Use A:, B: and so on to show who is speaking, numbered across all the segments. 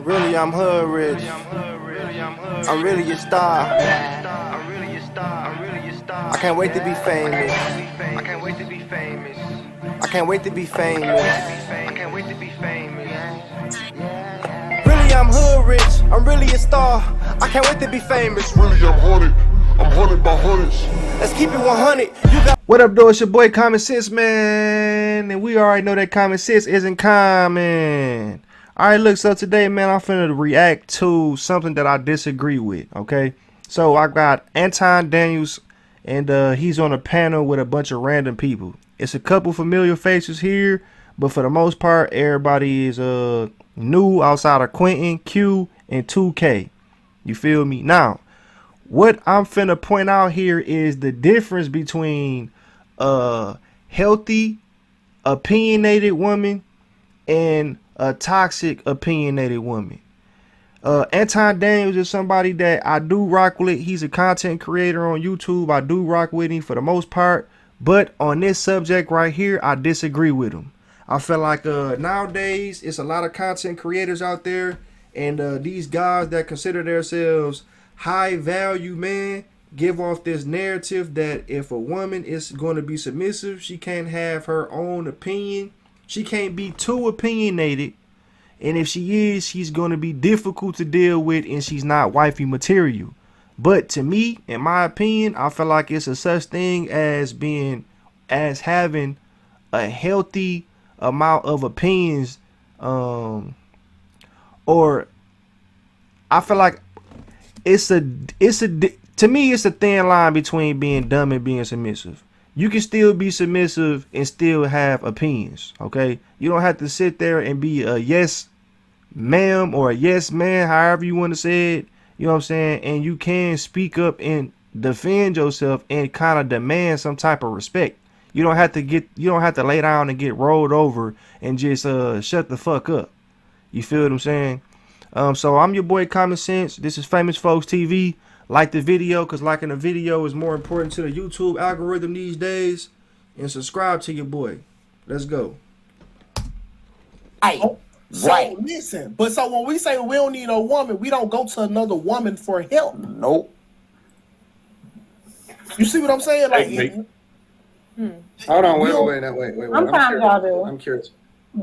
A: Really, I'm hood rich. I'm really a star. I can't wait to be famous. I can't wait to be famous. I can't wait to be famous. I can't wait to be famous. Really, I'm hood rich. I'm really a star. I can't wait to be famous.
B: Really, I'm haunted. I'm haunted by hundreds.
A: Let's keep it 100. You got what up, though? It's your boy Common Sense, man. And we already know that common sense isn't common. Alright, look, so today, man, I'm finna react to something that I disagree with, okay? So I got Anton Daniels, and he's on a panel with a bunch of random people. It's a couple familiar faces here, but for the most part, everybody is new outside of Quentin, Q, and 2K. You feel me? Now, what I'm finna point out here is the difference between a healthy, opinionated woman and a toxic, opinionated woman. Anton Daniels is somebody that I do rock with. He's a content creator on YouTube. I do rock with him for the most part. But on this subject right here, I disagree with him. I feel like nowadays, it's a lot of content creators out there. And these guys that consider themselves high value, man, give off this narrative that if a woman is going to be submissive, she can't have her own opinion. She can't be too opinionated, and if she is, she's going to be difficult to deal with, and she's not wifey material. But to me, in my opinion, I feel like it's a such thing as having a healthy amount of opinions, or I feel like to me, it's a thin line between being dumb and being submissive. You can still be submissive and still have opinions, okay? You don't have to sit there and be a yes ma'am or a yes man, however you want to say it. You know what I'm saying? And you can speak up and defend yourself and kind of demand some type of respect. You don't have to lay down and get rolled over and just shut the fuck up. You feel what I'm saying? So I'm your boy Common Sense. This is Famous Folks TV. Like the video, because liking the video is more important to the YouTube algorithm these days. And subscribe to your boy. Let's go.
C: So listen, but so when we say we don't need a woman, we don't go to another woman for help.
D: Nope.
C: You see what I'm saying? Like,
E: Hold on, wait. I'm curious.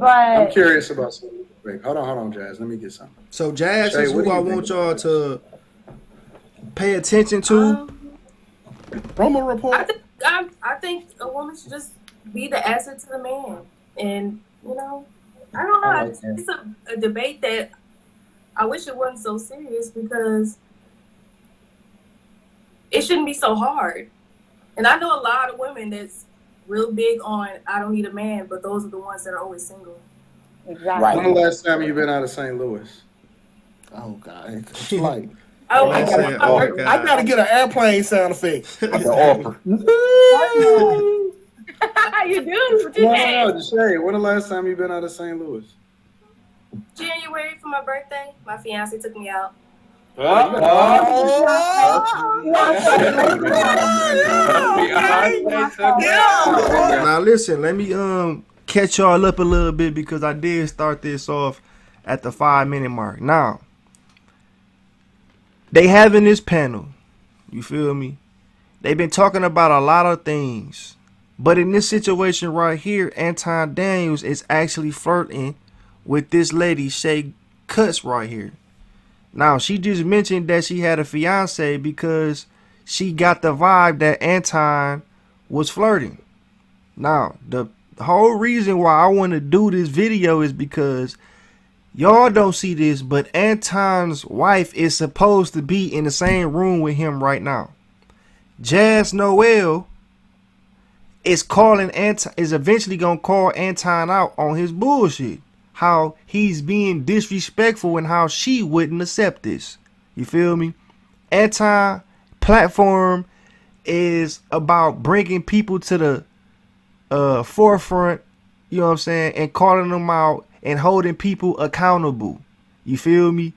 E: I'm curious about something. Wait, hold on, Jazz. Let me get something.
A: So Jazz is who I want y'all to pay attention to.
C: Roma report.
F: I think a woman should just be the asset to the man, and you know, I don't know. It's a debate that I wish it wasn't so serious because it shouldn't be so hard. And I know a lot of women that's real big on I don't need a man, but those are the ones that are always single.
D: Exactly. Right.
E: When the last time you been out of St. Louis?
C: Oh God, it's like
F: I
C: gotta get an airplane sound effect.
D: The offer.
F: You do?
E: No, just say, when the last time you been out of St. Louis?
F: January for my birthday. My fiance took me out.
A: Now listen, let me catch y'all up a little bit because I did start this off at the 5-minute mark. Now, they having this panel. You feel me? They've been talking about a lot of things. But in this situation right here, Anton Daniels is actually flirting with this lady, Shay Cuts, right here. Now, she just mentioned that she had a fiance because she got the vibe that Anton was flirting. Now, the whole reason why I want to do this video is because y'all don't see this, but Anton's wife is supposed to be in the same room with him right now. Jazz Noel is eventually gonna call Anton out on his bullshit. How he's being disrespectful and how she wouldn't accept this. You feel me? Anton platform is about bringing people to the forefront, you know what I'm saying, and calling them out and holding people accountable. You feel me?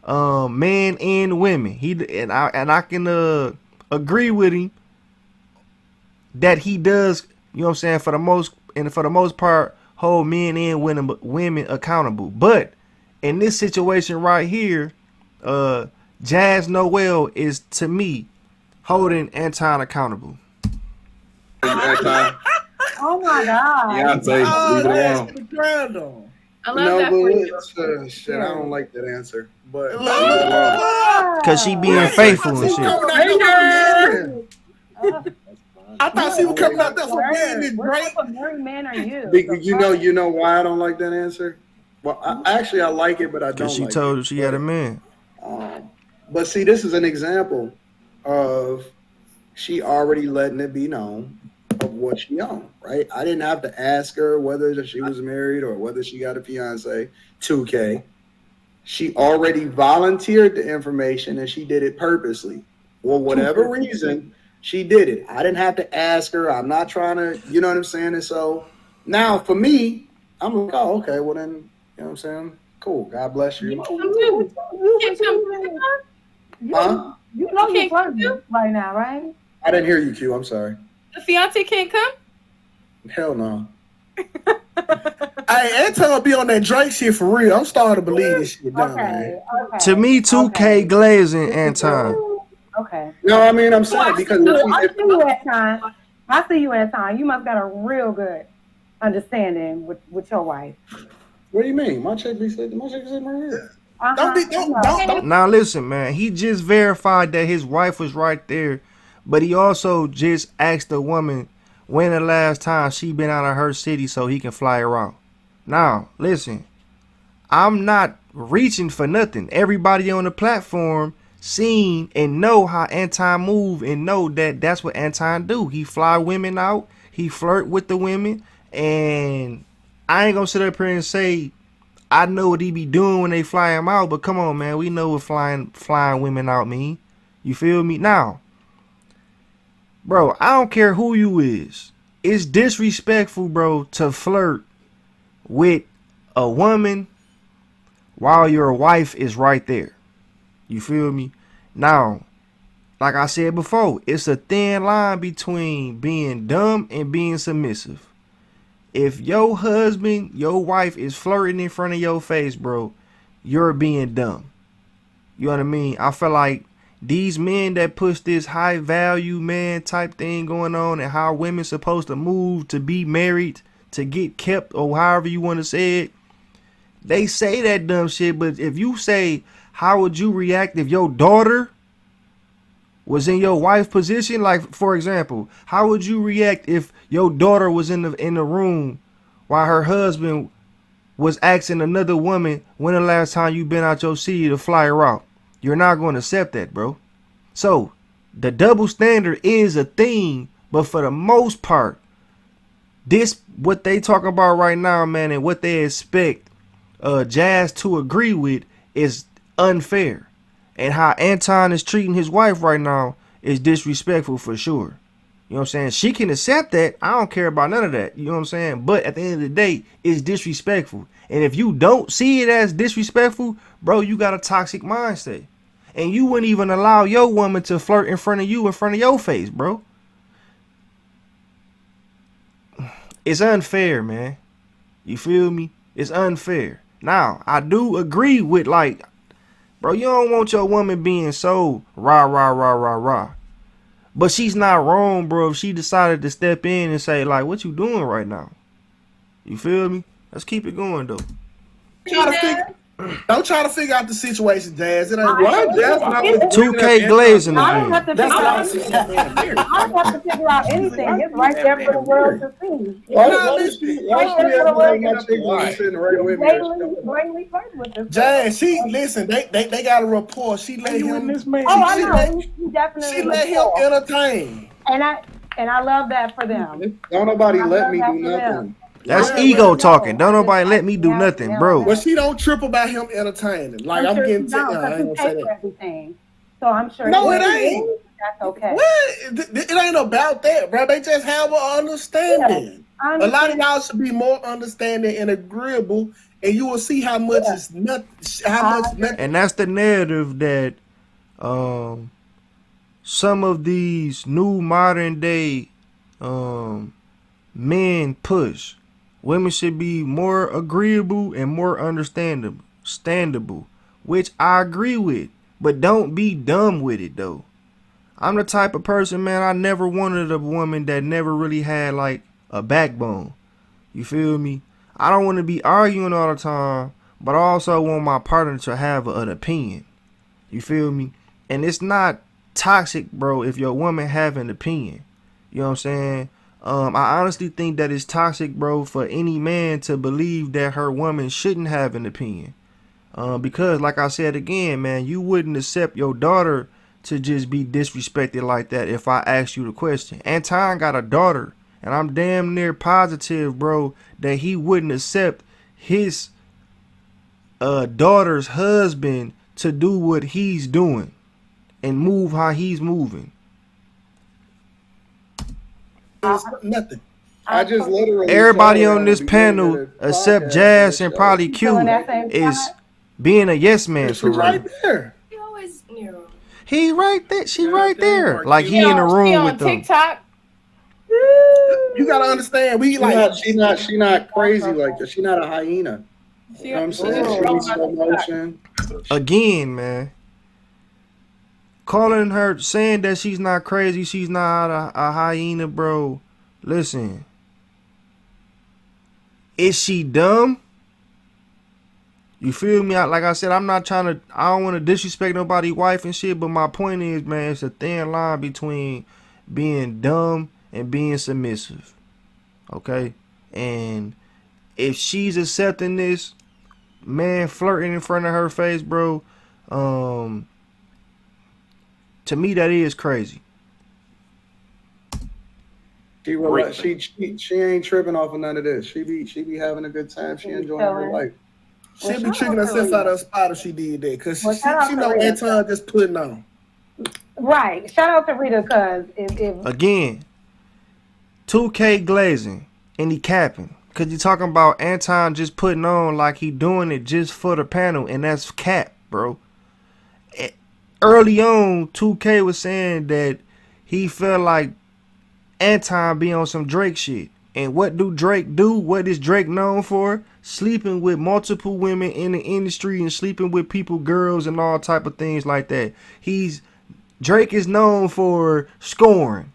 A: Men and women. I can agree with him that he does, you know what I'm saying, for the most part hold men and women accountable. But in this situation right here, Jazz Noel is, to me, holding Anton accountable.
E: Anton.
D: Oh my God.
E: Yeah, leave it alone.
F: I love that for you.
E: Shit, I don't like that answer. But
A: Cause she being faithful and shit.
C: I thought she was coming out there for being this great.
D: What type of married man are you?
E: You know why I don't like that answer? Well, I like it, but I don't.
A: Cause she
E: like
A: told
E: it.
A: her she had a man.
E: But see, this is an example of she already letting it be known of what she owned, right? I didn't have to ask her whether she was married or whether she got a fiance. 2K. She already volunteered the information and she did it purposely. For whatever reason, she did it. I didn't have to ask her. I'm not trying to, you know what I'm saying? And so now for me, I'm like, oh, okay, well then, you know what I'm saying? Cool. God bless you.
D: You know you're flirting right now, right?
E: I didn't hear you, Q. I'm sorry.
F: The fiance can't come?
E: Hell no.
C: Hey, Anton be on that Drake shit for real. I'm starting to believe this shit now, man.
A: To me, 2K glazing Anton.
D: Okay.
E: No, I mean, I'm saying because
D: I see you at time. I see you at time. You must got a real good understanding with your wife.
E: What do you mean? My chick is in my ear.
C: Don't.
A: Now listen, man. He just verified that his wife was right there, but he also just asked the woman when the last time she been out of her city so he can fly her out. Now, listen. I'm not reaching for nothing. Everybody on the platform seen and know how Anton move and know that that's what Anton do. He fly women out. He flirt with the women. And I ain't gonna sit up here and say I know what he be doing when they fly him out, but come on, man, we know what flying women out mean. You feel me? Now, bro, I don't care who you is. It's disrespectful, bro, to flirt with a woman while your wife is right there. You feel me? Now, like I said before, it's a thin line between being dumb and being submissive. If your husband, your wife is flirting in front of your face, bro, you're being dumb. You know what I mean? I feel like these men that push this high value man type thing going on and how women supposed to move to be married, to get kept, or however you want to say it, they say that dumb shit. But if you say, how would you react if your daughter was in your wife's position? Like, for example, how would you react if your daughter was in the room while her husband was asking another woman when the last time you been out your city to fly her out? You're not going to accept that, bro. So the double standard is a thing, but for the most part, this what they talking about right now, man, and what they expect Jazz to agree with is unfair. And how Anton is treating his wife right now is disrespectful for sure. You know what I'm saying? She can accept that. I don't care about none of that. You know what I'm saying? But at the end of the day, it's disrespectful. And if you don't see it as disrespectful, bro, you got a toxic mindset. And you wouldn't even allow your woman to flirt in front of you, in front of your face, bro. It's unfair, man. You feel me? It's unfair. Now, I do agree with, like, bro, you don't want your woman being so rah. But she's not wrong, bro, if she decided to step in and say, like, what you doing right now? You feel me? Let's keep it going, though.
C: Don't try to figure out the situation, Jazz. It ain't
E: what? That's not what
A: 2K glazing
D: I don't have
A: again.
D: to figure out anything. It's right there for the world to see.
C: Jazz, she listen. They got a report. She let him.
D: I know.
C: She let him entertain.
D: And I love that for them.
E: Don't nobody let me do nothing.
A: That's ego talking. Don't nobody let me do nothing, bro.
C: But she don't trip about him entertaining. Like I'm getting I ain't gonna say that.
D: Everything. So I'm sure.
C: No, it ain't.
D: That's okay.
C: What? It ain't about that, bro. They just have an understanding.
D: Yeah,
C: a lot of y'all should be more understanding and agreeable, and you will see how much is nothing. How much nothing.
A: And that's the narrative that some of these new modern day men push. Women should be more agreeable and more understanding. understandable, which I agree with, but don't be dumb with it though. I'm the type of person, man, I never wanted a woman that never really had like a backbone. You feel me? I don't want to be arguing all the time, but I also want my partner to have an opinion. You feel me? And it's not toxic, bro, if your woman have an opinion. You know what I'm saying? I honestly think that it's toxic, bro, for any man to believe that her woman shouldn't have an opinion. Because, like I said again, man, you wouldn't accept your daughter to just be disrespected like that if I asked you the question. Anton got a daughter, and I'm damn near positive, bro, that he wouldn't accept his daughter's husband to do what he's doing and move how he's moving.
C: Nothing.
E: I just literally
A: Everybody
E: told her
A: on this
E: at the beginning
A: panel,
E: of the
A: except
E: podcast
A: Jazz
E: that
A: and
E: show.
A: probably Q, is being a yes man
C: She's
A: for real.
C: right there.
F: He always, you know.
A: He right there. She
C: Yeah,
A: right there.
C: Mark,
A: Like he in the
G: She
A: room
G: on
A: with them.
G: TikTok.
C: You gotta understand. We
E: She not crazy like that. She not a hyena. You know what I'm saying? She needs slow motion.
A: Again, man. Calling her, saying that she's not crazy, she's not a hyena, bro. Listen. Is she dumb? You feel me? Like I said, I don't want to disrespect nobody's wife and shit, but my point is, man, it's a thin line between being dumb and being submissive. Okay? And if she's accepting this man flirting in front of her face, bro, to me that is crazy.
E: She ain't tripping off of none of this. She be having a good time. She enjoying her life.
C: She'd be tricking herself out of her spot if she did that, because she know Anton just putting on.
D: Right. Shout out to Rita, because if
A: Again, 2K glazing and he capping. Because you talking about Anton just putting on like he doing it just for the panel, and that's cap, bro. Early on, 2K was saying that he felt like Anton be on some Drake shit. And what do Drake do? What is Drake known for? Sleeping with multiple women in the industry and sleeping with people, girls, and all type of things like that. Drake is known for scoring.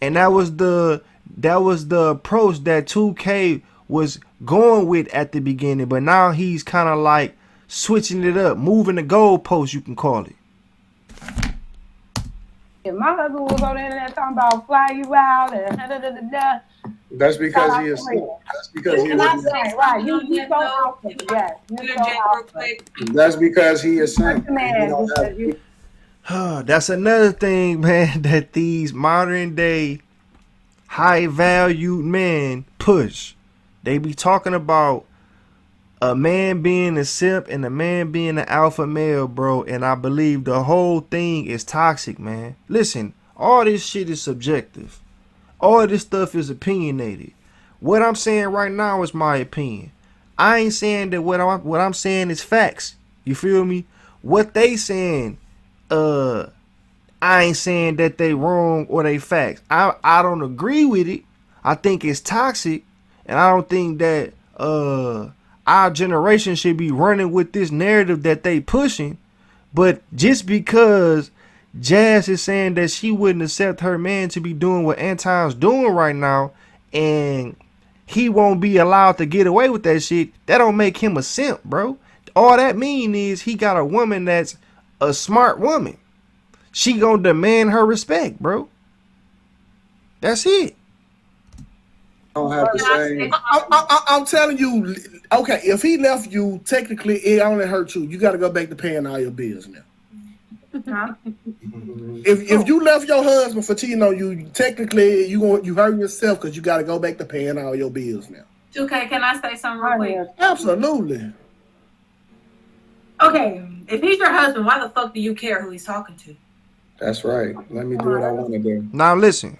A: And that was the approach that 2K was going with at the beginning. But now he's kind of like switching it up, moving the goalpost, you can call it.
D: if my husband was on the internet talking about fly you out and da-da-da-da-da,
E: That's because he is. That's because he is.
D: right. You so awesome. Yes. You're so awesome.
E: That's because he is sent.
A: That's another thing, man, that these modern day high valued men push. They be talking about a man being a simp and a man being an alpha male, bro. And I believe the whole thing is toxic, man. Listen, all this shit is subjective. All this stuff is opinionated. What I'm saying right now is my opinion. I ain't saying that what I'm saying is facts. You feel me? What they saying, I ain't saying that they wrong or they facts. I don't agree with it. I think it's toxic, and I don't think that our generation should be running with this narrative that they pushing. But just because Jazz is saying that she wouldn't accept her man to be doing what Anton's doing right now, and he won't be allowed to get away with that shit, that don't make him a simp, bro. All that mean is he got a woman that's a smart woman. She gonna demand her respect, bro. That's it.
E: I don't have to say.
C: I'm telling you, okay, if he left you, technically it only hurt you. You got to go back to paying all your bills now. If you left your husband for cheating on you, technically you hurt yourself because you got to go back to paying all your bills now.
G: 2K, can I say something real quick?
C: Absolutely.
G: Okay, if he's your husband, why the fuck do you care who he's talking to?
E: That's right. Let me do what I want to do.
A: Now listen.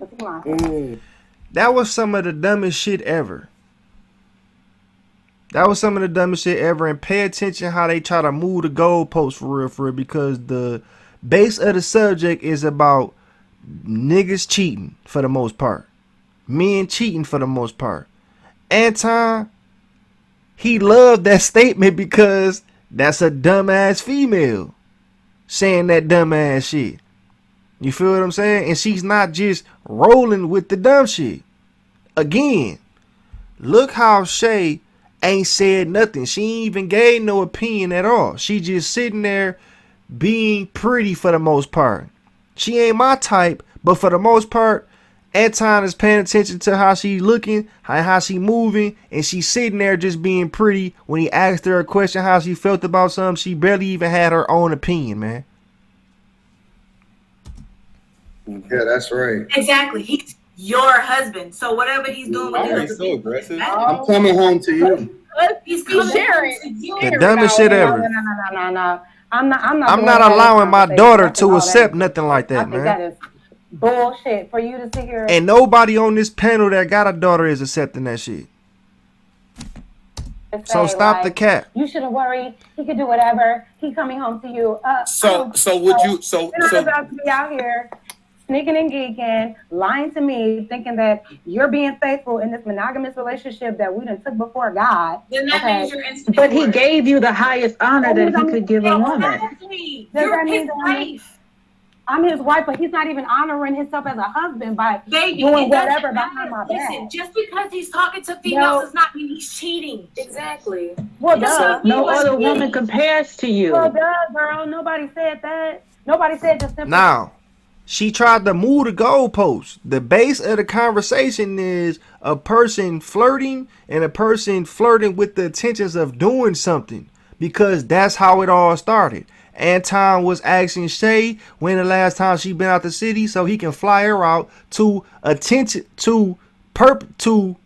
C: Mm.
A: That was some of the dumbest shit ever. That was some of the dumbest shit ever. And pay attention how they try to move the goalposts for real, because the base of the subject is about niggas cheating for the most part. Men cheating for the most part. Anton, he loved that statement because that's a dumbass female saying that dumbass shit. You feel what I'm saying? And she's not just rolling with the dumb shit. Again, look how Shay ain't said nothing. She ain't even gave no opinion at all. She just sitting there being pretty for the most part. She ain't my type, but for the most part, Anton is paying attention to how she looking, how she moving, and she's sitting there just being pretty. When he asked her a question how she felt about something, she barely even had her own opinion, man.
E: Yeah, that's right.
G: Exactly. He's your husband. So whatever he's doing with
H: Why
G: you,
H: so aggressive?
E: I'm coming home to you.
G: he's coming
D: sharing.
G: home to you.
A: The dumbest shit ever.
D: No. I'm not
A: I'm not allowing my daughter to accept nothing like that,
D: I think
A: man.
D: that is bullshit for you to sit here.
A: And nobody on this panel that got a daughter is accepting that shit. So stop the cap.
D: You shouldn't worry. He can do whatever. He coming home to you.
H: So would you? So
D: You're not about to be out here sneaking and geeking, lying to me, thinking that you're being faithful in this monogamous relationship that we done took before God.
G: Then that means you're insecure.
I: But he gave you the highest honor that he could give a woman.
G: Exactly.
D: Does
G: You're
D: that mean
G: his
D: that
G: wife.
D: I'm his wife, but he's not even honoring himself as a husband by
G: Baby,
D: doing
G: it doesn't
D: whatever
G: matter.
D: behind my
G: Listen,
D: back.
G: just because he's talking to females does not mean he's cheating.
F: Exactly.
D: Well, duh.
I: No other woman compares to you.
D: Well, duh, girl. Nobody said that. Nobody said just simply.
A: Now, she tried to move the goalpost. The base of the conversation is a person flirting and a person flirting with the intentions of doing something, because that's how it all started. Anton was asking Shay when the last time she been out the city so he can fly her out to attention to do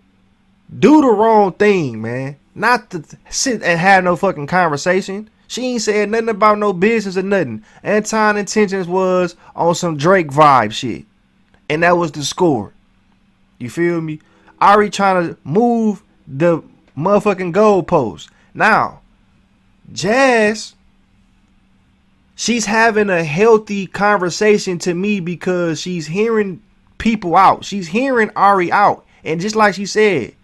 A: the wrong thing, man. Not to sit and have no fucking conversation. She ain't said nothing about no business or nothing. Anton's intentions was on some Drake vibe shit. And that was the score. You feel me? Ari trying to move the motherfucking goalpost. Now, Jazz, she's having a healthy conversation to me because she's hearing people out. She's hearing Ari out. And just like she said,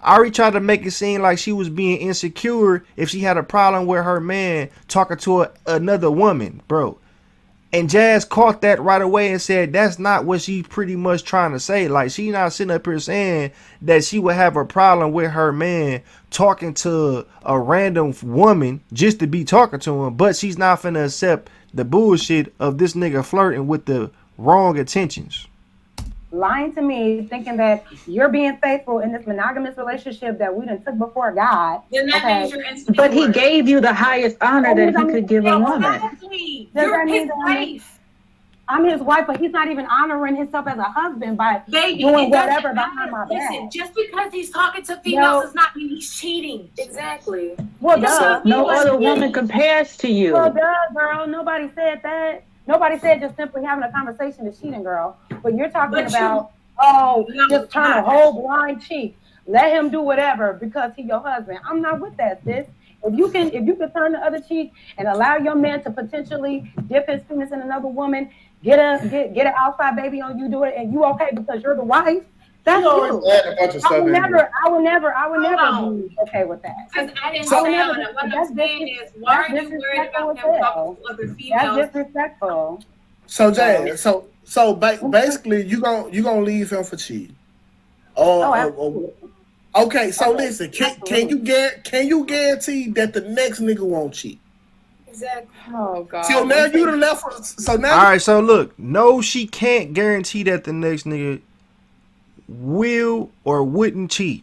A: Ari tried to make it seem like she was being insecure if she had a problem with her man talking to another woman, bro. And Jazz caught that right away and said that's not what she's pretty much trying to say. Like, she not sitting up here saying that she would have a problem with her man talking to a random woman just to be talking to him, but she's not finna accept the bullshit of this nigga flirting with the wrong intentions.
D: Lying to me, thinking that you're being faithful in this monogamous relationship that we done took before God.
G: Then that means you're insecure.
I: But he gave you the highest honor that he could give a woman.
G: Exactly.
D: Does
G: You're
D: that mean
G: his
D: that
G: wife.
D: I'm his wife, but he's not even honoring himself as a husband by
G: Baby,
D: doing
G: it doesn't
D: whatever
G: matter.
D: behind my
G: Listen,
D: back.
G: just because he's talking to females does not mean he's cheating.
F: Exactly.
D: Well, duh.
I: No other woman compares to you.
D: Well, duh, girl. Nobody said that. Nobody said just simply having a conversation is cheating, girl. But you're talking about, just turn a whole blind cheek. Let him do whatever because he's your husband. I'm not with that, sis. If you can turn the other cheek and allow your man to potentially dip his penis in another woman, get an outside baby on you, do it, and you okay because you're the wife. That's you. I would never be okay with that.
G: Because I didn't say that. What I'm saying is, why are you worried about him talking to other females?
D: That's disrespectful.
C: So Jay, so basically you gonna leave him for cheating. Okay, so listen, can you guarantee that the next nigga won't cheat?
F: Exactly.
D: Oh God.
C: So now you done left. So now.
A: All right, so look, no, she can't guarantee that the next nigga will or wouldn't cheat.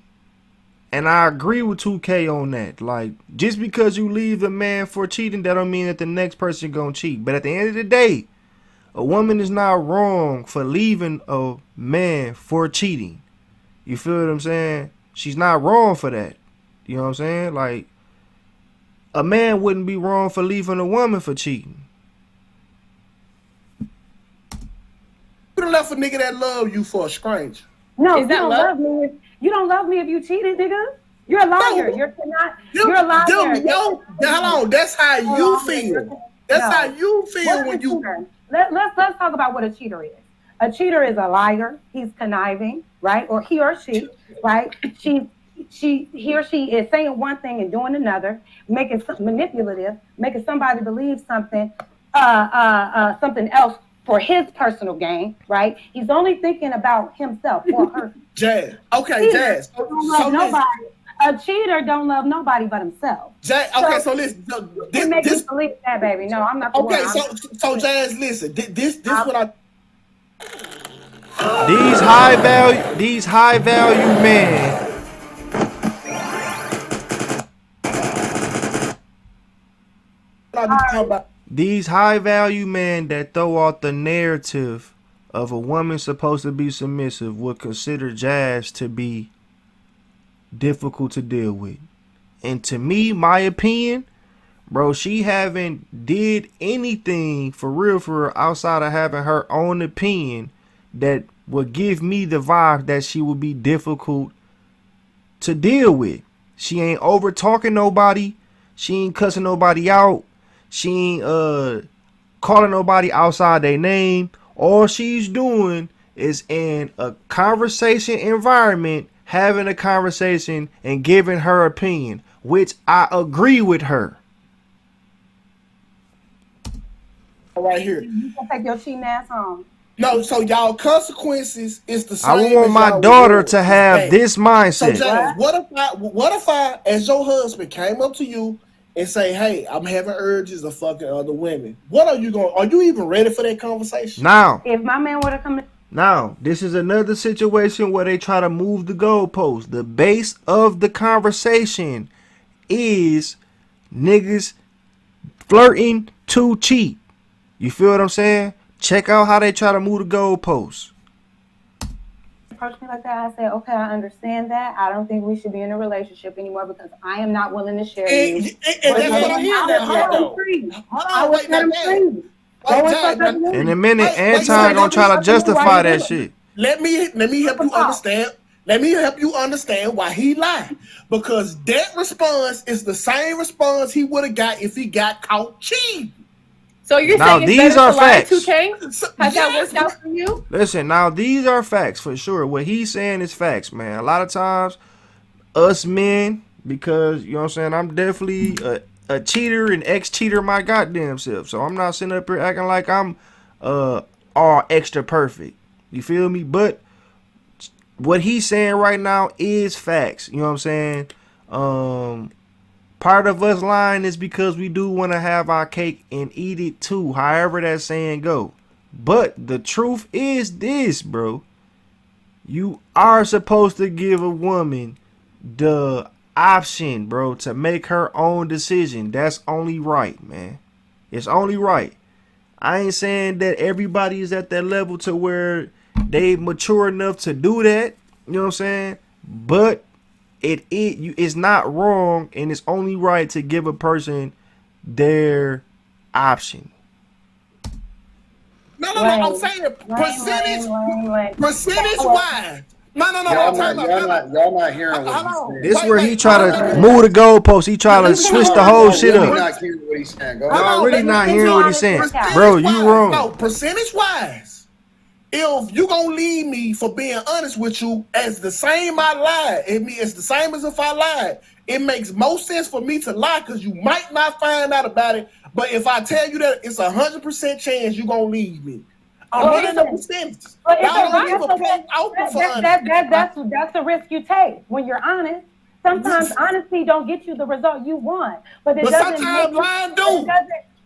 A: And I agree with 2K on that. Like, just because you leave a man for cheating, that don't mean that the next person gonna cheat. But at the end of the day, a woman is not wrong for leaving a man for cheating. You feel what I'm saying? She's not wrong for that. You know what I'm saying? Like, a man wouldn't be wrong for leaving a woman for cheating.
C: You done left a nigga that love you for a stranger.
D: No, you don't love me. You don't love me if you cheated, nigga. You're a liar. You're a liar.
C: Hold on. That's how you feel. That's how you feel when you.
D: Let's talk about what a cheater is. A cheater is a liar. He's conniving, right? Or he or she, right? She's he or she is saying one thing and doing another, making manipulative, making somebody believe something, something else for his personal gain, right? He's only thinking about himself or her.
C: Jazz. Okay, Jazz.
D: A cheater don't love nobody but himself.
C: Jazz, okay, so listen.
D: This believe that, baby. No, I'm not.
C: Okay, so Jazz, listen. This what I.
A: These high value men. These high value men that throw out the narrative of a woman supposed to be submissive would consider Jazz to be difficult to deal with. And to me, my opinion, bro, she haven't did anything for real outside of having her own opinion that would give me the vibe that she would be difficult to deal with. She ain't over talking nobody. She ain't cussing nobody out. She ain't calling nobody outside their name. All she's doing is in a conversation environment, having a conversation and giving her opinion, which I agree with her.
C: Right here.
D: You can take your cheating ass home.
C: No, so y'all consequences is the same.
A: I want my daughter to have this mindset.
C: So James, what if I, as your husband, came up to you and say, "Hey, I'm having urges of fucking other women." What are you going? Are you even ready for that conversation?
A: Now,
D: if my man would have come.
A: Now, this is another situation where they try to move the goalpost. The base of the conversation is niggas flirting to cheat. You feel what I'm saying? Check out how they try to move the goalposts.
D: Approached me like that, I said, okay, I understand that. I don't think we should be in a relationship anymore because I am not willing to share you.
C: And that's what I'm hearing.
D: I was let him free.
A: In a minute, Anton gonna try to justify that shit.
C: Let me help you understand. Let me help you understand why he lied. Because that response is the same response he would have got if he got caught cheating.
F: So you're
A: now,
F: saying
A: these are facts.
F: 2K? Has that worked out for you?
A: Listen, now these are facts for sure. What he's saying is facts, man. A lot of times, us men, because you know what I'm saying, I'm definitely a cheater and ex-cheater my goddamn self. So I'm not sitting up here acting like I'm all extra perfect. You feel me? But what he's saying right now is facts. You know what I'm saying? Part of us lying is because we do want to have our cake and eat it too, however that saying go. But the truth is this, bro. You are supposed to give a woman the option, bro, to make her own decision. That's only right, man. It's only right. I ain't saying that everybody is at that level to where they mature enough to do that. You know what I'm saying? But it's not wrong, and it's only right to give a person their option.
C: No, I'm saying percentage wise. No.
E: Y'all not hearing what he's saying.
A: This where he try to move the goalpost. He try to switch the whole shit up.
E: Not hearing what he's saying. Go
A: I'm really not hearing what he's saying. Bro, you wrong.
C: No, percentage wise. If you gonna leave me for being honest with you, as the same I lied, it's the same as if I lied. It makes most sense for me to lie because you might not find out about it. But if I tell you that it's 100% chance you gonna leave me, I'm not in the percentage.
D: That's the risk you take when you're honest. Sometimes honesty don't get you the result you want, but
C: sometimes lying do.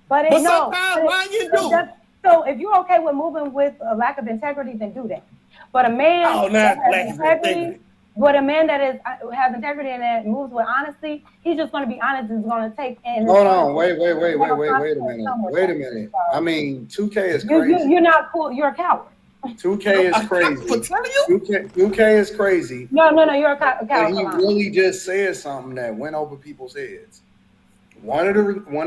D: But
C: sometimes lying do.
D: So if you're okay with moving with a lack of integrity, then do that. But a man that has integrity, has integrity and that moves with honesty, he's just going to be honest and is going to take.
E: Hold on, wait a minute. I mean, 2K is crazy.
D: You're not cool. You're a coward.
E: 2K is crazy. 2K is crazy.
D: No, you're a coward.
E: And he really just said something that went over people's heads. One of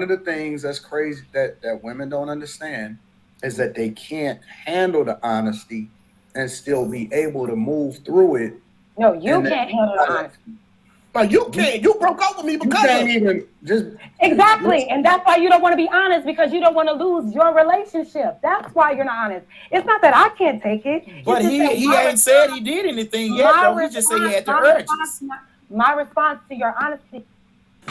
E: the things that's crazy that women don't understand is that they can't handle the honesty and still be able to move through it.
D: No, you can't handle the honesty.
C: No, you can't. You broke up with me because
E: you can't even just
D: exactly, and that's why you don't want to be honest because you don't want to lose your relationship. That's why you're not honest. It's not that I can't take it.
H: But he ain't said he did anything yet. Though. He just said he had the urges.
D: my response to your honesty.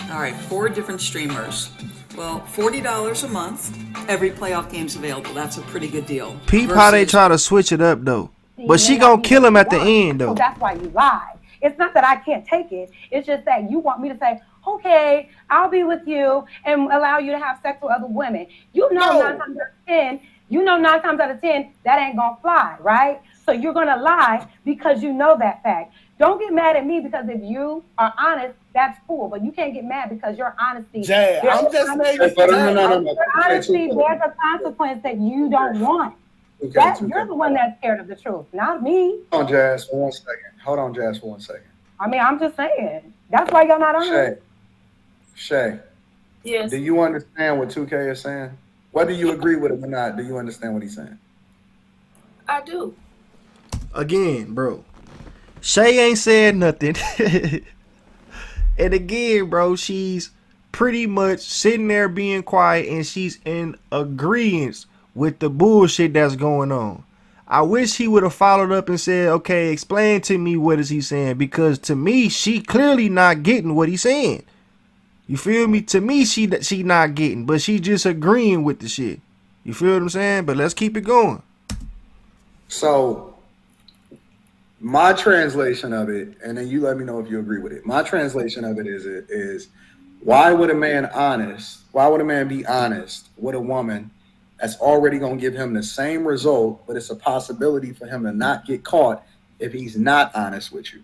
J: All right, 4 different streamers. Well, $40 a month. Every playoff game's available. That's a pretty good deal.
A: Peep how they try to switch it up though. But she gonna kill him at the end though.
D: So that's why you lie. It's not that I can't take it. It's just that you want me to say, okay, I'll be with you and allow you to have sex with other women. You know, 9 times out of 10, that ain't gonna fly, right? So you're gonna lie because you know that fact. Don't get mad at me because if you are honest, that's cool. But you can't get mad because your honesty.
C: Jay, I'm just saying.
D: Your honesty, there's a consequence that you don't want. You're the one that's scared of the truth, not me.
E: Hold on, Jazz, for 1 second.
D: I mean, I'm just saying. That's why y'all not honest.
E: Shay.
F: Yes.
E: Do you understand what 2K is saying? Whether you agree with him or not, do you understand what he's saying?
F: I do.
A: Again, bro. Shay ain't said nothing. And again, bro, she's pretty much sitting there being quiet and she's in agreement with the bullshit that's going on. I wish he would have followed up and said, okay, explain to me what is he saying, because to me, she clearly not getting what he's saying. You feel me? To me, she not getting, but she just agreeing with the shit. You feel what I'm saying? But let's keep it going.
E: So my translation of it, and then you let me know if you agree with it. My translation of it is why would a man be honest with a woman that's already going to give him the same result, but it's a possibility for him to not get caught if he's not honest with you?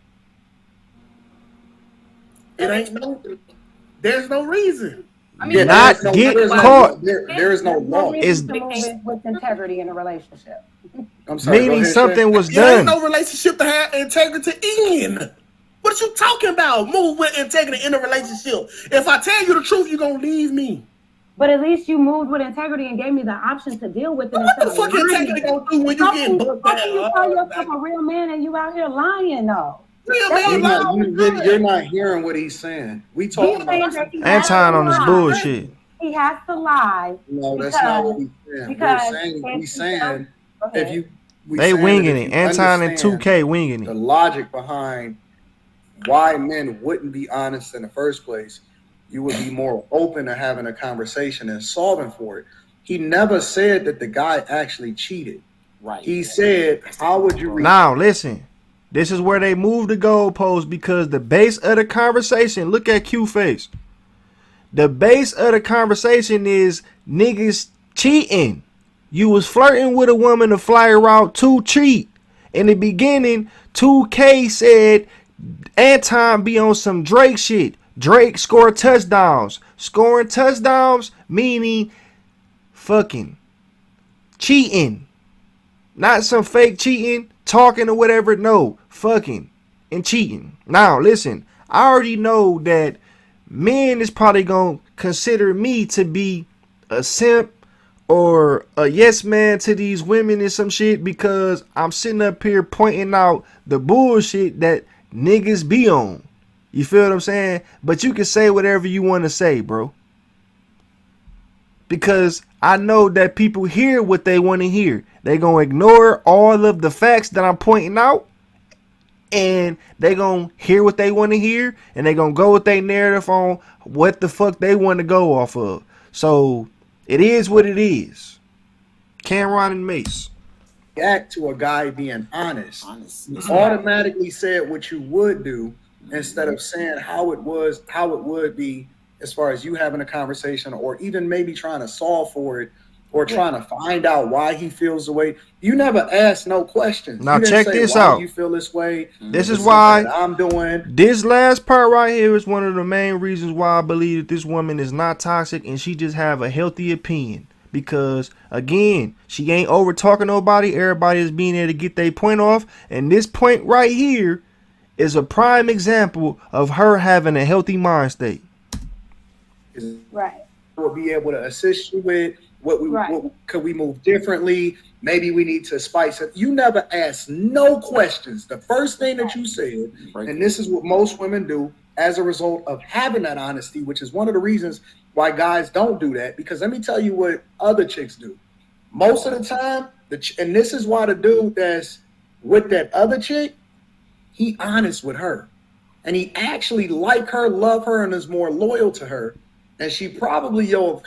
C: There's no reason.
A: I mean, not get caught.
E: There is no law.
D: Is with integrity in a relationship.
E: I'm sorry,
A: meaning something was
C: There
A: done.
C: ain't no relationship to have integrity in. What you talking about? Move with integrity in a relationship. If I tell you the truth, you're going to leave me.
D: But at least you moved with integrity and gave me the option to deal with it.
C: What the fuck integrity going to do when you get booked
D: down? How can you call yourself a real man and you out here lying, though?
E: You're not hearing what he's saying. We talking about
A: Anton on this bullshit.
D: He has to lie.
E: No, that's not what he's saying.
A: They winging it. Anton and 2K winging it.
E: The logic behind why men wouldn't be honest in the first place, you would be more open to having a conversation and solving for it. He never said that the guy actually cheated.
K: Right.
E: He said, how would you read?
A: Now, listen. This is where they move the goalpost, because the base of the conversation, look at Q face. The base of the conversation is niggas cheating. You was flirting with a woman to fly her out to cheat. In the beginning, 2K said Anton be on some Drake shit. Drake scored touchdowns. Scoring touchdowns meaning fucking cheating. Not some fake cheating, talking or whatever. No, fucking and cheating. Now, listen, I already know that men is probably going to consider me to be a simp or a yes man to these women and some shit, because I'm sitting up here pointing out the bullshit that niggas be on. You feel what I'm saying? But you can say whatever you want to say, bro. Because I know that people hear what they want to hear. They going to ignore all of the facts that I'm pointing out. And they going to hear what they want to hear. And they going to go with their narrative on what the fuck they want to go off of. So it is what it is. Cameron and Mace.
E: React to a guy being honest. Automatically said what you would do instead of saying how it would be, as far as you having a conversation or even maybe trying to solve for it or trying to find out why he feels the way. You never asked no questions.
A: Now check this out.
E: You feel this way.
A: This is why
E: I'm doing.
A: This last part right here is one of the main reasons why I believe that this woman is not toxic and she just have a healthy opinion. Because again, she ain't over talking nobody. Everybody is being there to get their point off. And this point right here is a prime example of her having a healthy mind state.
D: Right.
E: We'll be able to assist you with what could we move differently? Maybe we need to spice it. You never asked no questions. The first thing that you said, and this is what most women do as a result of having that honesty, which is one of the reasons why guys don't do that. Because let me tell you what other chicks do. Most of the time, and this is why the dude that's with that other chick, he honest with her. and he actually like her, love her, and is more loyal to her, and she probably your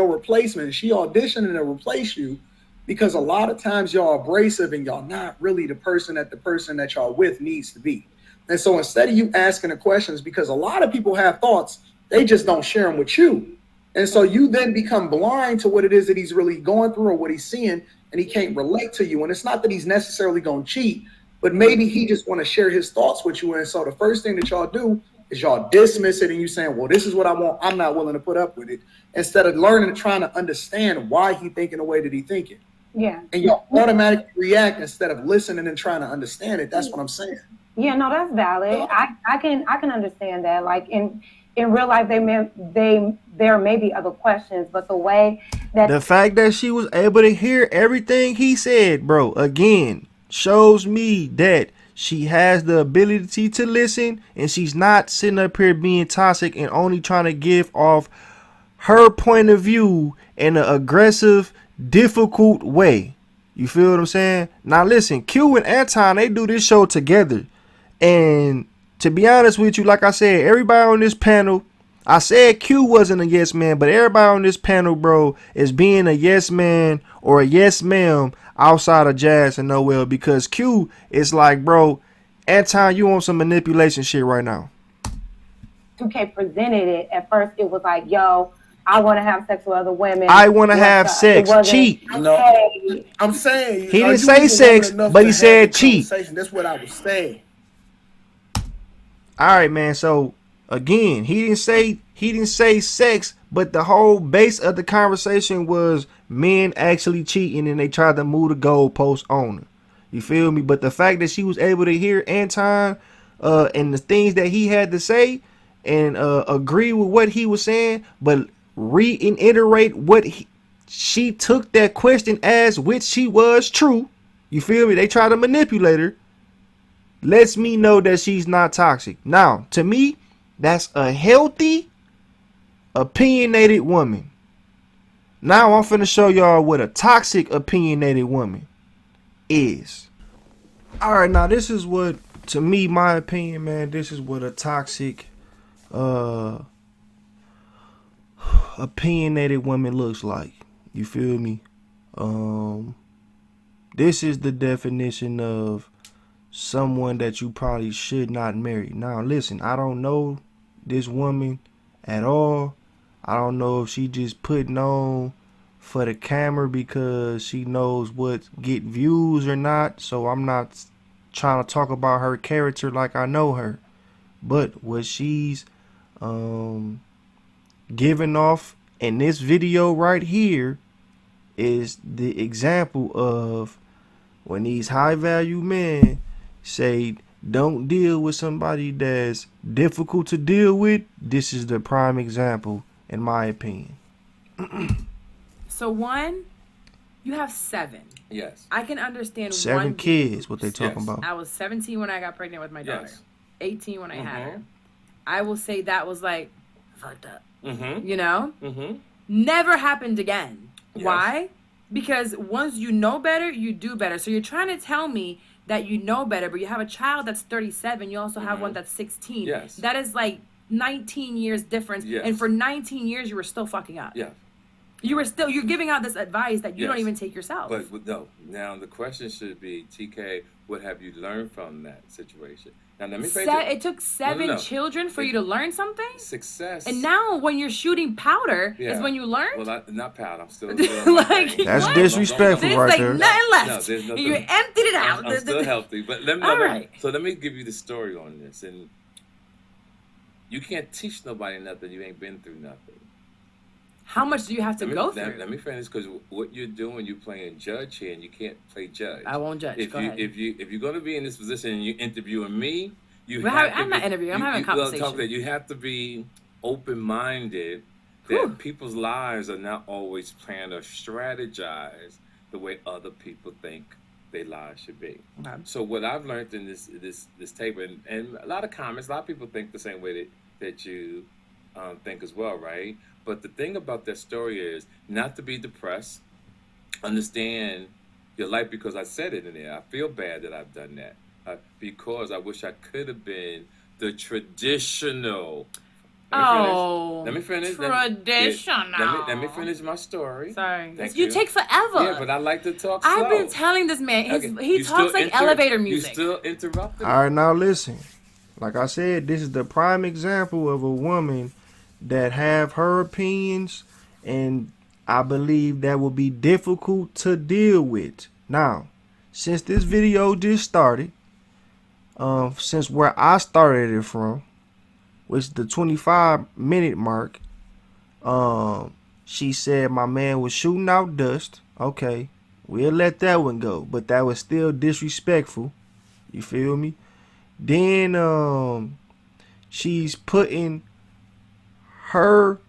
E: replacement, she auditioning to replace you, because a lot of times y'all abrasive and y'all not really the person that y'all with needs to be. And so instead of you asking the questions, because a lot of people have thoughts, they just don't share them with you. And so you then become blind to what it is that he's really going through or what he's seeing, and he can't relate to you. And it's not that he's necessarily going to cheat, but maybe he just want to share his thoughts with you. And so the first thing that y'all do is y'all dismiss it, and you saying, well, this is what I want. I'm not willing to put up with it. Instead of learning and trying to understand why he thinking the way that he thinking.
D: Yeah.
E: And y'all automatically react instead of listening and trying to understand it. That's what I'm saying.
D: Yeah, no, that's valid. I can understand that. Like in real life, there may be other questions, but the way that
A: the fact that she was able to hear everything he said, bro, again, shows me that she has the ability to listen, and she's not sitting up here being toxic and only trying to give off her point of view in an aggressive, difficult way. You feel what I'm saying? Now listen, Q and Anton, they do this show together. And to be honest with you, like I said, everybody on this panel, I said Q wasn't a yes man, but everybody on this panel, bro, is being a yes man or a yes ma'am outside of Jazz and Noel, because Q is like, bro, Anton, you on some manipulation shit right now.
D: 2K presented it. At first, it was like, yo, I want to have sex with other women.
A: I want to have sex. Cheat.
C: No, I'm saying
A: he didn't say sex, but he said cheat.
C: That's what I was saying.
A: All right, man. So again, he didn't say sex, but the whole base of the conversation was men actually cheating, and they tried to move the goalpost on her. You feel me? But the fact that she was able to hear Anton and the things that he had to say and agree with what he was saying, but reiterate what she took that question as, which she was true. You feel me? They try to manipulate her. Lets me know that she's not toxic. Now, to me, that's a healthy, opinionated woman. Now I'm finna show y'all what a toxic, opinionated woman is. Alright, now this is what, to me, my opinion, man, this is what a toxic, opinionated woman looks like. You feel me? This is the definition of someone that you probably should not marry. Now listen, I don't know this woman at all. I don't know if she just putting on for the camera because she knows what get views or not. So I'm not trying to talk about her character like I know her. But what she's giving off in this video right here is the example of when these high value men say don't deal with somebody that's difficult to deal with. This is the prime example, in my opinion.
K: So one, you have 7.
H: Yes.
K: I can understand
A: 7 kids, what they talking about.
K: I was 17 when I got pregnant with my daughter.
H: Yes.
K: 18 when I had her. I will say that was like fucked up. You know? Never happened again.
H: Yes.
K: Why? Because once you know better, you do better. So you're trying to tell me that you know better, but you have a child that's 37. You also have one that's 16.
H: Yes.
K: That is like 19 years difference.
H: Yes.
K: And for 19 years, you were still fucking up.
H: Yeah.
K: You're giving out this advice that you don't even take yourself.
H: But no, now the question should be, TK, what have you learned from that situation? Now let me say
K: it took 7 children for you to learn something?
H: Success.
K: And now when you're shooting powder is when you learn?
H: Well, not powder. I'm still
K: like,
A: that's disrespectful right there.
K: There's like nothing left.
H: No, there's nothing.
K: You emptied it out.
H: I'm still healthy. But let me give you the story on this. And you can't teach nobody nothing. You ain't been through nothing.
K: How much do you have to go through?
H: Let me finish, because what you're doing, you're playing judge here, and you can't play judge.
K: I won't judge.
H: If
K: go ahead.
H: if you're going to be in this position and you're interviewing me,
K: I'm not interviewing. I'm having a conversation.
H: You have to be open-minded. That people's lives are not always planned or strategized the way other people think their lives should be.
K: Okay.
H: So what I've learned in this table, and a lot of comments, a lot of people think the same way that you think as well, right? But the thing about that story is not to be depressed. Understand your life, because I said it in there. I feel bad that I've done that because I wish I could have been the traditional.
K: Let
H: me finish.
K: Traditional.
H: Let me finish my story.
K: Sorry.
H: Thank
K: you take forever.
H: Yeah, but I like to talk slow.
K: I've been telling this man. He talks like elevator music.
H: You still interrupting.
A: All right, now listen. Like I said, this is the prime example of a woman that have her opinions, and I believe that will be difficult to deal with. Now, since this video just started, since where I started it from, which is the 25-minute mark, she said my man was shooting out dust. Okay, we'll let that one go, but that was still disrespectful. You feel me? Then she's putting her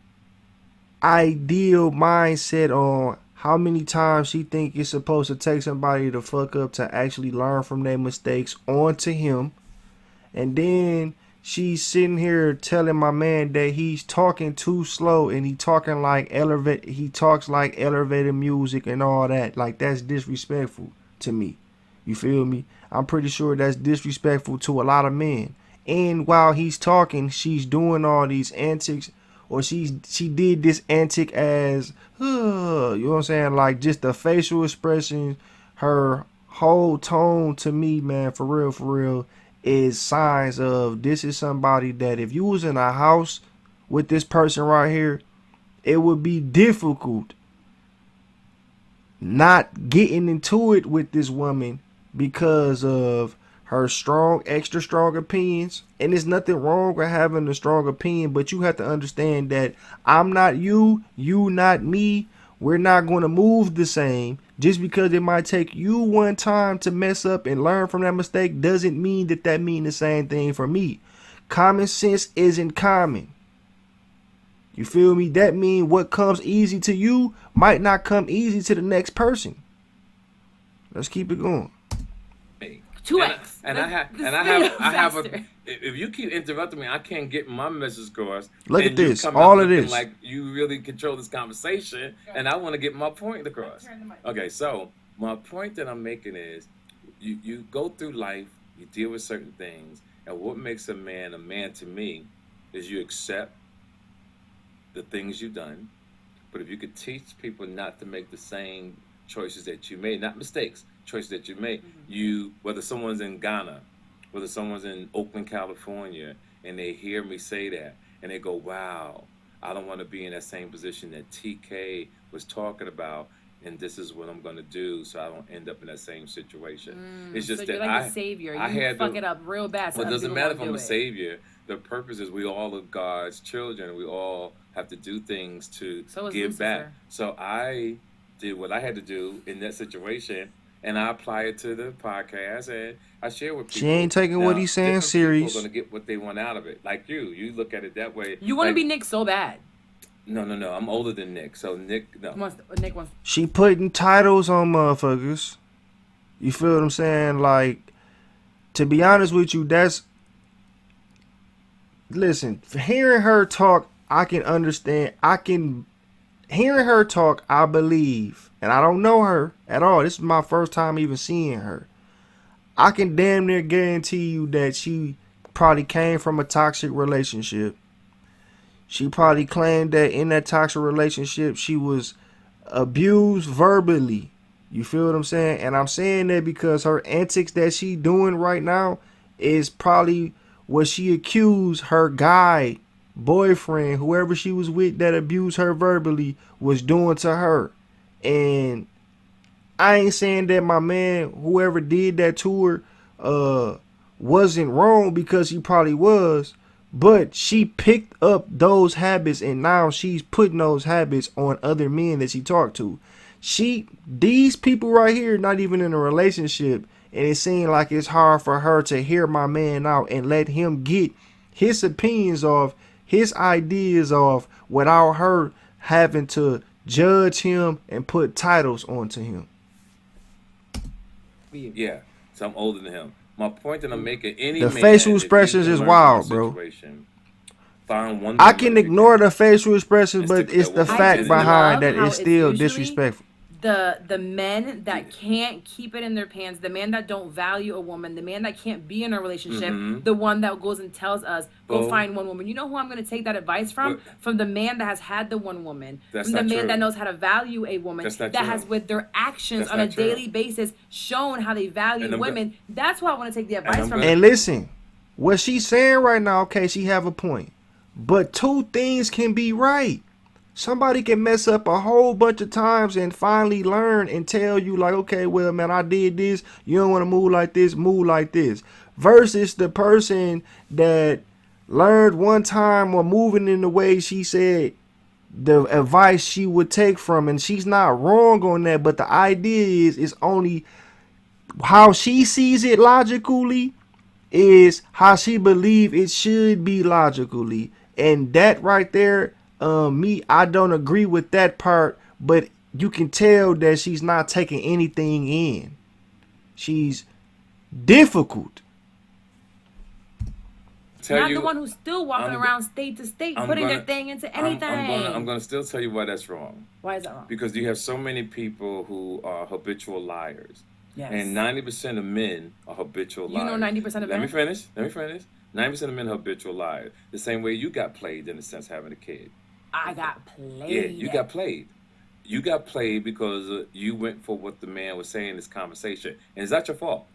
A: ideal mindset on how many times she think it's supposed to take somebody to fuck up to actually learn from their mistakes onto him. And then she's sitting here telling my man that he's talking too slow and he talks like elevated music and all that. Like, that's disrespectful to me. You feel me? I'm pretty sure that's disrespectful to a lot of men. And while he's talking, she's doing all these antics, or she did this antic as, you know what I'm saying? Like, just the facial expression, her whole tone to me, man, for real, is signs of this is somebody that if you was in a house with this person right here, it would be difficult not getting into it with this woman because of her extra strong opinions. And there's nothing wrong with having a strong opinion, but you have to understand that I'm not you, you not me. We're not going to move the same. Just because it might take you one time to mess up and learn from that mistake doesn't mean that means the same thing for me. Common sense isn't common. You feel me? That means what comes easy to you might not come easy to the next person. Let's keep it going.
K: 2x.
H: And I have a. If you keep interrupting me, I can't get my message across.
A: Look at this. All of this.
H: Like you really control this conversation, and I want to get my point across. Okay, so my point that I'm making is, you go through life, you deal with certain things, and what makes a man to me is you accept the things you've done. But if you could teach people not to make the same choices that you made, not mistakes, choices that you made, whether someone's in Ghana, whether someone's in Oakland, California, and they hear me say that, and they go, wow, I don't want to be in that same position that TK was talking about, and this is what I'm going to do so I don't end up in that same situation. It's just
K: so
H: that
K: you're like the savior. You fuck it up real bad. So
H: well, it doesn't matter if I'm a savior. The purpose is we all are God's children. We all have to do things to give back. So I did what I had to do in that situation, and I apply it to the podcast, and I share with people.
A: She ain't taking what he's saying serious.
H: People are going to get what they want out of it. Like you look at it that way.
K: You want to be Nick so bad.
H: No. I'm older than Nick, so Nick, no.
K: Nick wants.
A: She putting titles on motherfuckers. You feel what I'm saying? Like, to be honest with you, listen, hearing her talk, I can understand. Hearing her talk, I believe, and I don't know her at all. This is my first time even seeing her. I can damn near guarantee you that she probably came from a toxic relationship. She probably claimed that in that toxic relationship, she was abused verbally. You feel what I'm saying? And I'm saying that because her antics that she doing right now is probably what she accused her guy, boyfriend, whoever she was with that abused her verbally, was doing to her. And I ain't saying that my man, whoever did that to her, wasn't wrong, because he probably was, but she picked up those habits and now she's putting those habits on other men that she talked to. These people right here not even in a relationship, and it seemed like it's hard for her to hear my man out and let him get his opinions off, his ideas off, without her having to judge him and put titles onto him.
H: Yeah, so I'm older than him. My point that I'm making,
A: the facial expressions is wild, bro. I can ignore the facial expressions, but it's the fact behind that it's still disrespectful.
K: the men that can't keep it in their pants, the men that don't value a woman, the man that can't be in a relationship, the one that goes and tells us, go find one woman. You know who I'm going to take that advice from? From the man that has had the one woman. From the man that knows how to value a woman, that has with their actions on a daily basis shown how they value women. That's why I want to take the advice from.
A: And listen, what she's saying right now, okay, she have a point. But two things can be right. Somebody can mess up a whole bunch of times and finally learn and tell you like, okay, well, man, I did this. You don't want to move like this, move like this. Versus the person that learned one time or moving in the way she said the advice she would take from. And she's not wrong on that. But the idea is only how she sees it logically is how she believes it should be logically. And that right there, I don't agree with that part, but you can tell that she's not taking anything in. She's difficult.
K: Not the one who's still walking around state to state, putting their thing into anything.
H: I'm going to still tell you why that's wrong.
K: Why is that wrong?
H: Because you have so many people who are habitual liars. Yes. And 90% of men are habitual liars.
K: You know 90% of men?
H: Let me finish. 90% of men are habitual liars. The same way you got played in a sense having a kid.
K: I got played.
H: Yeah, you got played. You got played because you went for what the man was saying in this conversation. And is that your fault?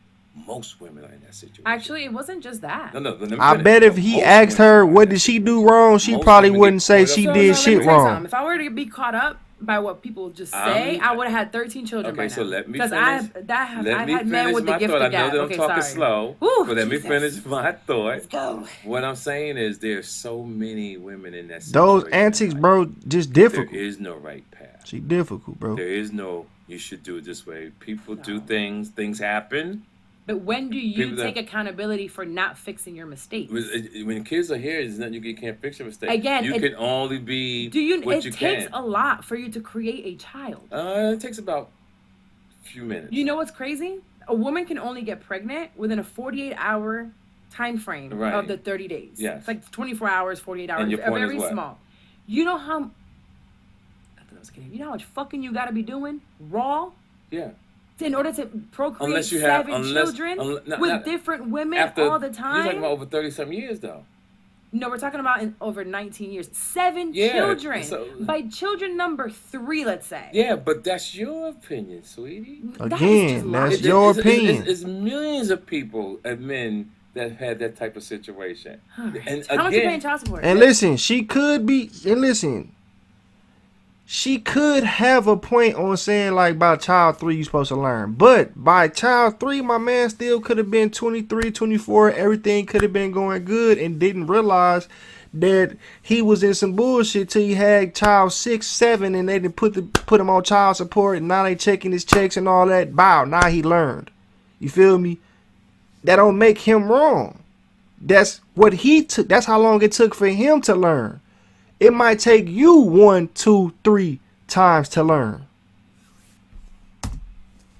H: Most women are in that situation.
K: Actually, it wasn't just that.
H: No.
A: I bet if he asked her what did she do wrong, she probably wouldn't say she did shit wrong.
K: If I were to be caught up by what people just say, I would have had 13 children by now.
H: So let me
K: finish. Because I had men with the gift
H: of
K: of gab.
H: I know that I'm talking slow, but let me finish my thought.
K: Let's go.
H: What I'm saying is there's so many women in that situation.
A: Those antics, bro, just difficult.
H: There is no right path.
A: She difficult, bro.
H: There is no, you should do it this way. People do things happen.
K: But when do you take accountability for not fixing your mistakes?
H: When kids are here, there's nothing you can't fix your mistakes.
K: Again,
H: you can only be what you can.
K: It takes a lot for you to create a child.
H: It takes about a few minutes.
K: You know what's crazy? A woman can only get pregnant within a 48-hour time frame of the 30 days.
H: Yes.
K: It's like 24 hours, 48 hours.
H: And your point
K: very
H: is what?
K: Small. You know how... I thought I was kidding. You know how much fucking you got to be doing raw?
H: Yeah.
K: In order to procreate seven children with different women all the time.
H: You're talking about over 30-something years, though.
K: No, we're talking about in over 19 years. 7 children. By children number 3, let's say.
H: Yeah, but that's your opinion, sweetie.
A: Again, that's your opinion.
H: It's millions of people and men that had that type of situation. And
K: how much you paying child support?
A: And listen, she could be, she could have a point on saying like by child 3 you're supposed to learn. But by child 3, my man still could have been 23, 24. Everything could have been going good and didn't realize that he was in some bullshit till he had child 6, 7 and they didn't put him on child support and now they checking his checks and all that. Bow, now he learned. You feel me? That don't make him wrong. That's what he took. That's how long it took for him to learn. It might take you 1, 2, 3 times to learn.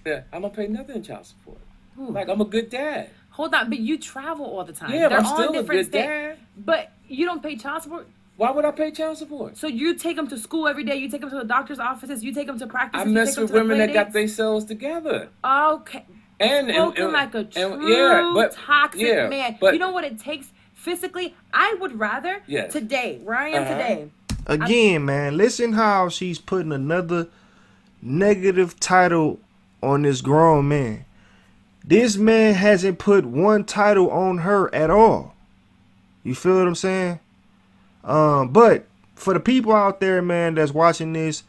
H: Yeah, I don't pay nothing in child support. Like, I'm a good dad.
K: Hold on, but you travel all the time.
H: Yeah, but I'm still a good dad.
K: But you don't pay child support?
H: Why would I pay child support?
K: So you take them to school every day, you take them to the doctor's offices, you take them to practice.
H: I mess with women that got themselves together.
K: Okay.
H: And
K: like a true toxic man. But you know what it takes? Physically, I would rather today, where I am today.
A: Again, man, listen how she's putting another negative title on this grown man. This man hasn't put one title on her at all. You feel what I'm saying? But for the people out there, man, that's watching this,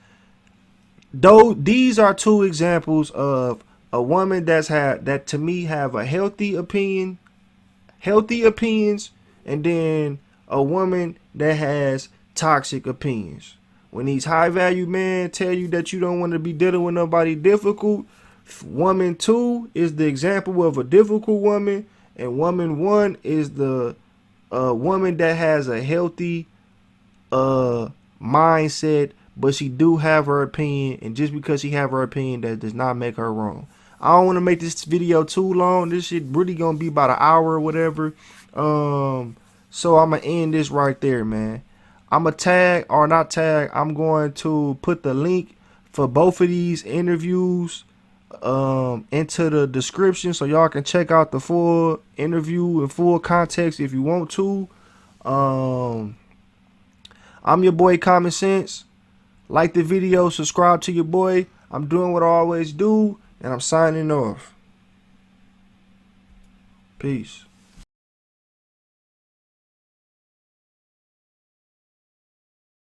A: though, these are 2 examples of a woman that to me have a healthy opinions, and then a woman that has toxic opinions. When these high value men tell you that you don't want to be dealing with nobody difficult, woman 2 is the example of a difficult woman, and woman 1 is the woman that has a healthy mindset, but she do have her opinion, and just because she have her opinion, that does not make her wrong. I don't want to make this video too long. This shit really gonna be about an hour or whatever. So I'm gonna end this right there, man. I'm going to tag, or not tag, I'm going to put the link for both of these interviews into the description so y'all can check out the full interview in full context if you want to. I'm your boy Common Sense. Like the video, subscribe to your boy. I'm doing what I always do, and I'm signing off. Peace.